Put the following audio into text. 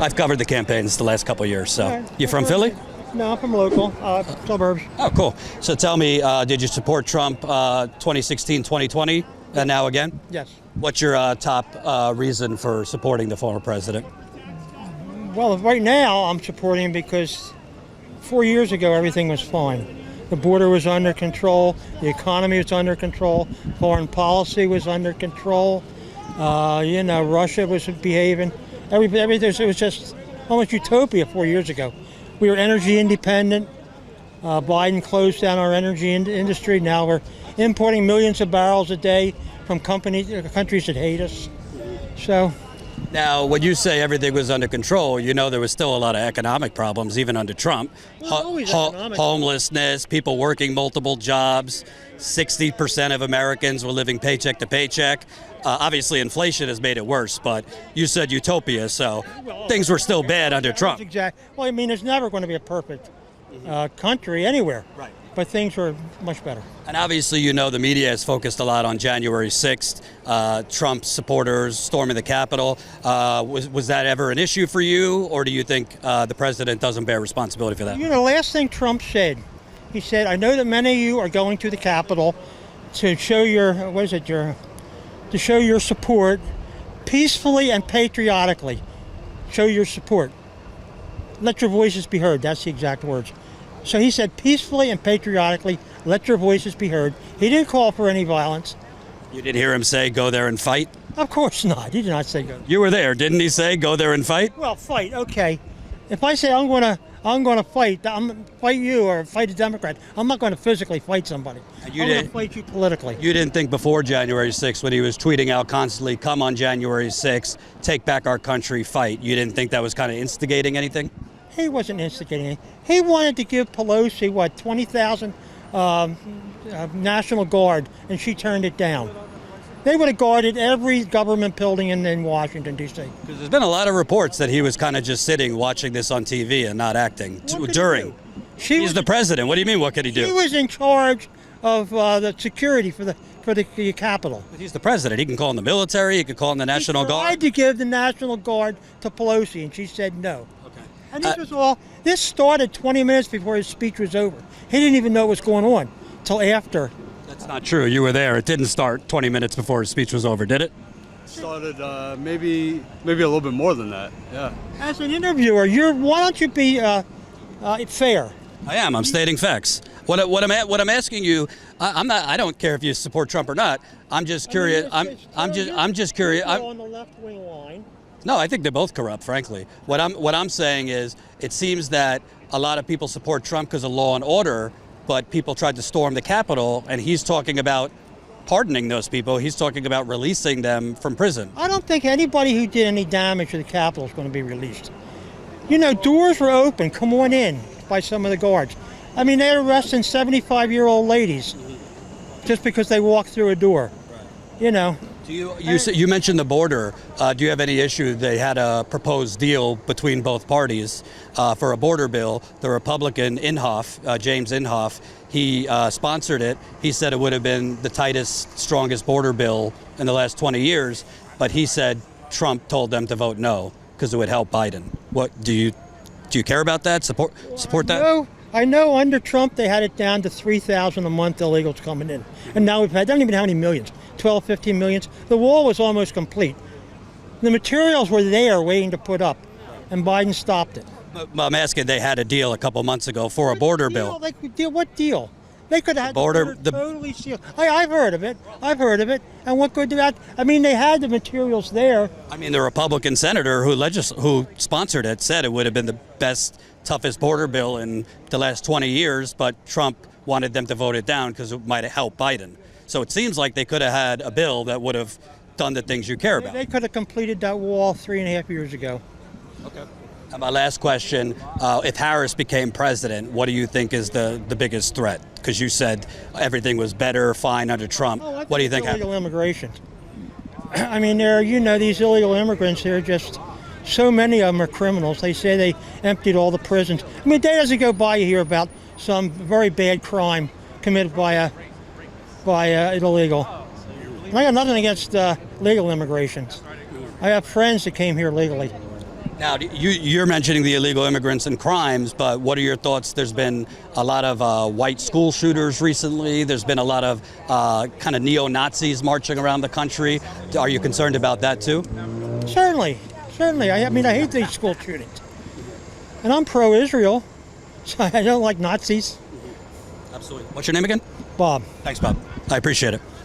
I've covered the campaigns the last couple of years. So, you from Philly? No, I'm from local, suburbs. Oh, cool. So tell me, did you support Trump 2016, 2020, and now again? Yes. What's your top reason for supporting the former president? Well, right now I'm supporting him because 4 years ago everything was fine. The border was under control, the economy was under control, foreign policy was under control. Russia was behaving. Everything, it was just almost utopia 4 years ago. We were energy independent. Biden closed down our energy industry. Now we're importing millions of barrels a day from countries that hate us. So. Now, when you say everything was under control, there was still a lot of economic problems, even under Trump. Homelessness, people working multiple jobs, 60% of Americans were living paycheck to paycheck. Obviously, inflation has made it worse, but you said utopia, so things were still bad under Trump. Exactly. Well, I mean, there's never going to be a perfect country anywhere. Right. But things were much better. And obviously, the media has focused a lot on January 6th, Trump supporters storming the Capitol. Was that ever an issue for you, or do you think the president doesn't bear responsibility for that? Last thing Trump said, he said, "I know that many of you are going to the Capitol to show to show your support peacefully and patriotically. Show your support. Let your voices be heard." That's the exact words. So he said, peacefully and patriotically, let your voices be heard. He didn't call for any violence. You didn't hear him say, go there and fight? Of course not. He did not say go. You were there. Didn't he say, go there and fight? Well, fight, okay. If I say I'm going to fight you or fight a Democrat, I'm not going to physically fight somebody. I'm going to fight you politically. You didn't think before January 6th, when he was tweeting out constantly, come on January 6th, take back our country, fight. You didn't think that was kind of instigating anything? He wasn't instigating anything. He wanted to give Pelosi, 20,000 National Guard, and she turned it down. They would have guarded every government building in Washington, D.C. Because there's been a lot of reports that he was kind of just sitting, watching this on TV and not acting during. He's the president. What do you mean, what could he do? He was in charge of the security for the Capitol. But he's the president. He can call in the military. He could call in the National Guard. He tried to give the National Guard to Pelosi, and she said no. Okay. And this started 20 minutes before his speech was over. He didn't even know what was going on until after. That's not true. You were there. It didn't start 20 minutes before his speech was over, did it? Started maybe a little bit more than that. Yeah. As an interviewer, why don't you be fair? I am. I'm stating facts. What I'm asking you, I don't care if you support Trump or not. I'm just curious. I'm just curious. On the left wing line. No, I think they're both corrupt, frankly. What I'm saying is, it seems that a lot of people support Trump because of law and order, but people tried to storm the Capitol, and he's talking about pardoning those people. He's talking about releasing them from prison. I don't think anybody who did any damage to the Capitol is going to be released. Doors were open, come on in, by some of the guards. I mean, they're arresting 75-year-old ladies just because they walked through a door. Right. You mentioned the border. Do you have any issue? They had a proposed deal between both parties for a border bill. The Republican James Inhofe, he sponsored it. He said it would have been the tightest, strongest border bill in the last 20 years, but he said Trump told them to vote no because it would help Biden. What do you care about that? Support that? No. I know under Trump they had it down to 3,000 a month illegals coming in. And now I don't even know how many millions, 12, 15 millions. The wall was almost complete. The materials were there waiting to put up, and Biden stopped it. I'm asking, they had a deal a couple months ago for a border bill. What deal? They could have had the border totally sealed. I've heard of it. And what good did that? I mean, they had the materials there. I mean, the Republican senator who sponsored it said it would have been the best, toughest border bill in the last 20 years, but Trump wanted them to vote it down because it might have helped Biden. So it seems like they could have had a bill that would have done the things you care about. They could have completed that wall 3.5 years ago. Okay. And my last question, if Harris became president, what do you think is the biggest threat? Because you said everything was better, fine under Trump. What do you think happened? Illegal immigration. I mean, these illegal immigrants, they're just, so many of them are criminals. They say they emptied all the prisons. I mean, a day doesn't go by you hear about some very bad crime committed by an illegal. I got nothing against legal immigration. I have friends that came here legally. Now, you're mentioning the illegal immigrants and crimes, but what are your thoughts? There's been a lot of white school shooters recently. There's been a lot of kind of neo-Nazis marching around the country. Are you concerned about that too? Certainly. I mean, I hate these school shootings. And I'm pro-Israel, so I don't like Nazis. Absolutely. What's your name again? Bob. Thanks, Bob. I appreciate it.